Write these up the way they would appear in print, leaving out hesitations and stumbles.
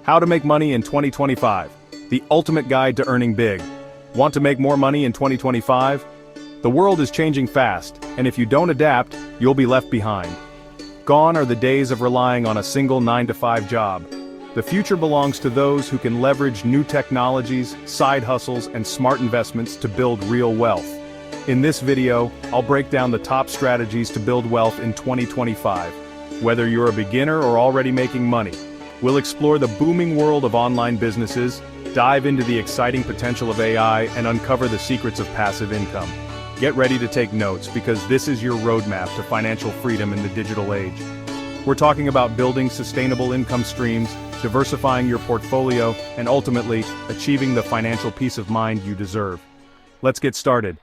How to make money in 2025. The ultimate guide to earning big. Want to make more money in 2025? The world is changing fast, and if you don't adapt, you'll be left behind. Gone are the days of relying on a single 9-to-5 job. The future belongs to those who can leverage new technologies, side hustles, and smart investments to build real wealth. In this video, I'll break down the top strategies to build wealth in 2025. Whether you're a beginner or already making money, we'll explore the booming world of online businesses, dive into the exciting potential of AI, and uncover the secrets of passive income. Get ready to take notes because this is your roadmap to financial freedom in the digital age. We're talking about building sustainable income streams, diversifying your portfolio, and ultimately, achieving the financial peace of mind you deserve. Let's get started.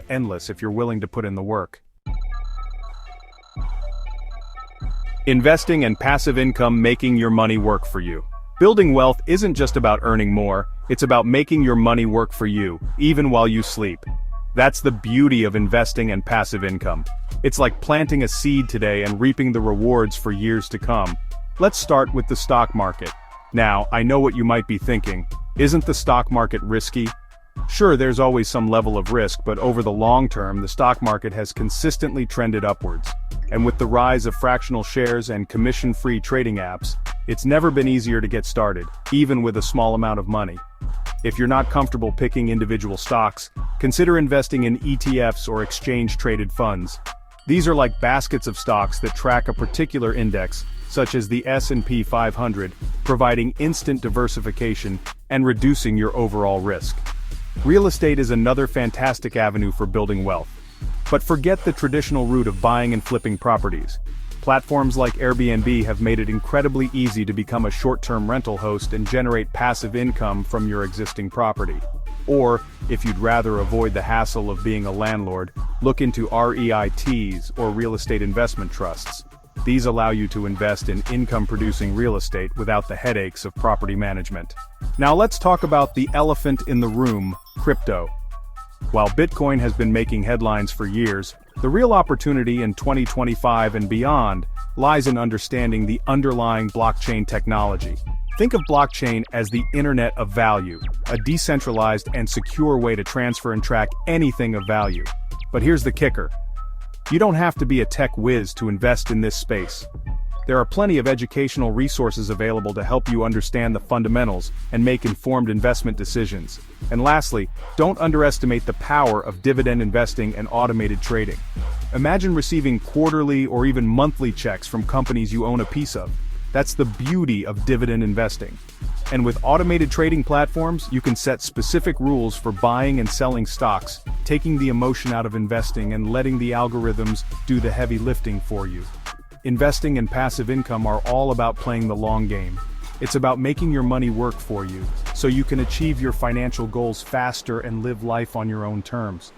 Endless if you're willing to put in the work. Investing and passive income, making your money work for you. Building wealth isn't just about earning more, it's about making your money work for you, even while you sleep. That's the beauty of investing and passive income. It's like planting a seed today and reaping the rewards for years to come. Let's start with the stock market. Now, I know what you might be thinking. Isn't the stock market risky? Sure, there's always some level of risk, but over the long term, the stock market has consistently trended upwards. And with the rise of fractional shares and commission-free trading apps, it's never been easier to get started, even with a small amount of money. If you're not comfortable picking individual stocks, consider investing in ETFs or exchange-traded funds. These are like baskets of stocks that track a particular index, such as the S&P 500, providing instant diversification and reducing your overall risk. Real estate is another fantastic avenue for building wealth. But forget the traditional route of buying and flipping properties. Platforms like Airbnb have made it incredibly easy to become a short-term rental host and generate passive income from your existing property. Or, if you'd rather avoid the hassle of being a landlord, look into REITs or real estate investment trusts. These allow you to invest in income-producing real estate without the headaches of property management. Now let's talk about the elephant in the room, crypto. While Bitcoin has been making headlines for years, the real opportunity in 2025 and beyond lies in understanding the underlying blockchain technology. Think of blockchain as the Internet of Value, a decentralized and secure way to transfer and track anything of value. But here's the kicker. You don't have to be a tech whiz to invest in this space. There are plenty of educational resources available to help you understand the fundamentals and make informed investment decisions. And lastly, don't underestimate the power of dividend investing and automated trading. Imagine receiving quarterly or even monthly checks from companies you own a piece of. That's the beauty of dividend investing. And with automated trading platforms, you can set specific rules for buying and selling stocks, taking the emotion out of investing and letting the algorithms do the heavy lifting for you. Investing and passive income are all about playing the long game. It's about making your money work for you, so you can achieve your financial goals faster and live life on your own terms.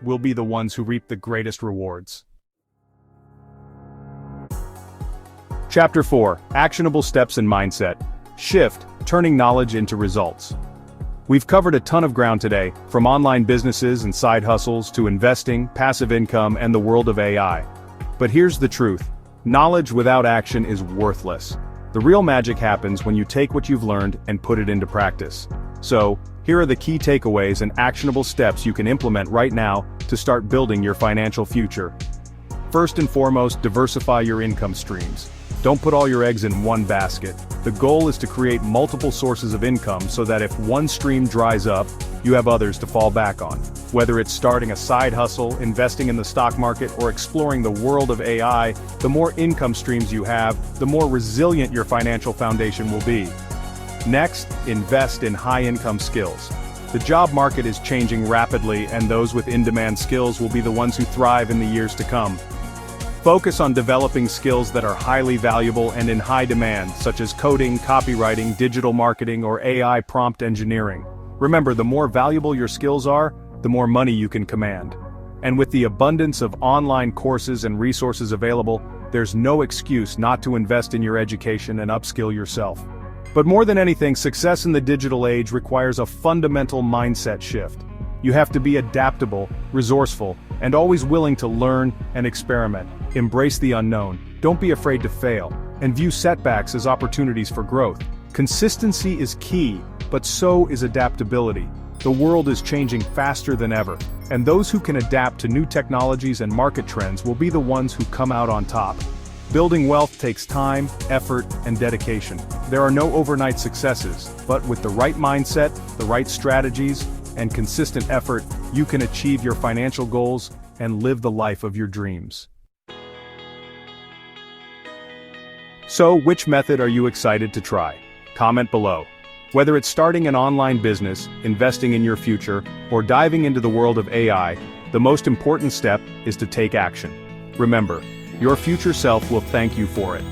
Will be the ones who reap the greatest rewards. Chapter 4: Actionable Steps and Mindset. Shift, turning knowledge into results. We've covered a ton of ground today, from online businesses and side hustles to investing, passive income, and the world of AI. But here's the truth: knowledge without action is worthless. The real magic happens when you take what you've learned and put it into practice. So, here are the key takeaways and actionable steps you can implement right now to start building your financial future. First and foremost, diversify your income streams. Don't put all your eggs in one basket. The goal is to create multiple sources of income so that if one stream dries up, you have others to fall back on. Whether it's starting a side hustle, investing in the stock market, or exploring the world of AI, the more income streams you have, the more resilient your financial foundation will be. Next, invest in high-income skills. The job market is changing rapidly, and those with in-demand skills will be the ones who thrive in the years to come. Focus on developing skills that are highly valuable and in high demand, such as coding, copywriting, digital marketing, or AI prompt engineering. Remember, the more valuable your skills are, the more money you can command. And with the abundance of online courses and resources available, there's no excuse not to invest in your education and upskill yourself. But more than anything, success in the digital age requires a fundamental mindset shift. You have to be adaptable, resourceful, and always willing to learn and experiment. Embrace the unknown, don't be afraid to fail, and view setbacks as opportunities for growth. Consistency is key, but so is adaptability. The world is changing faster than ever, and those who can adapt to new technologies and market trends will be the ones who come out on top. Building wealth takes time, effort, and dedication. There are no overnight successes, but with the right mindset, the right strategies, and consistent effort, you can achieve your financial goals and live the life of your dreams. So, which method are you excited to try? Comment below. Whether it's starting an online business, investing in your future, or diving into the world of AI, the most important step is to take action. Remember, your future self will thank you for it.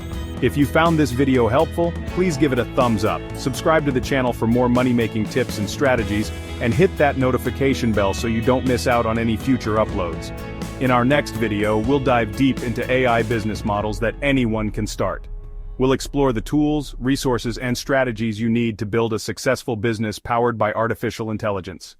If you found this video helpful, please give it a thumbs up, subscribe to the channel for more money-making tips and strategies, and hit that notification bell so you don't miss out on any future uploads. In our next video, we'll dive deep into AI business models that anyone can start. We'll explore the tools, resources, and strategies you need to build a successful business powered by artificial intelligence.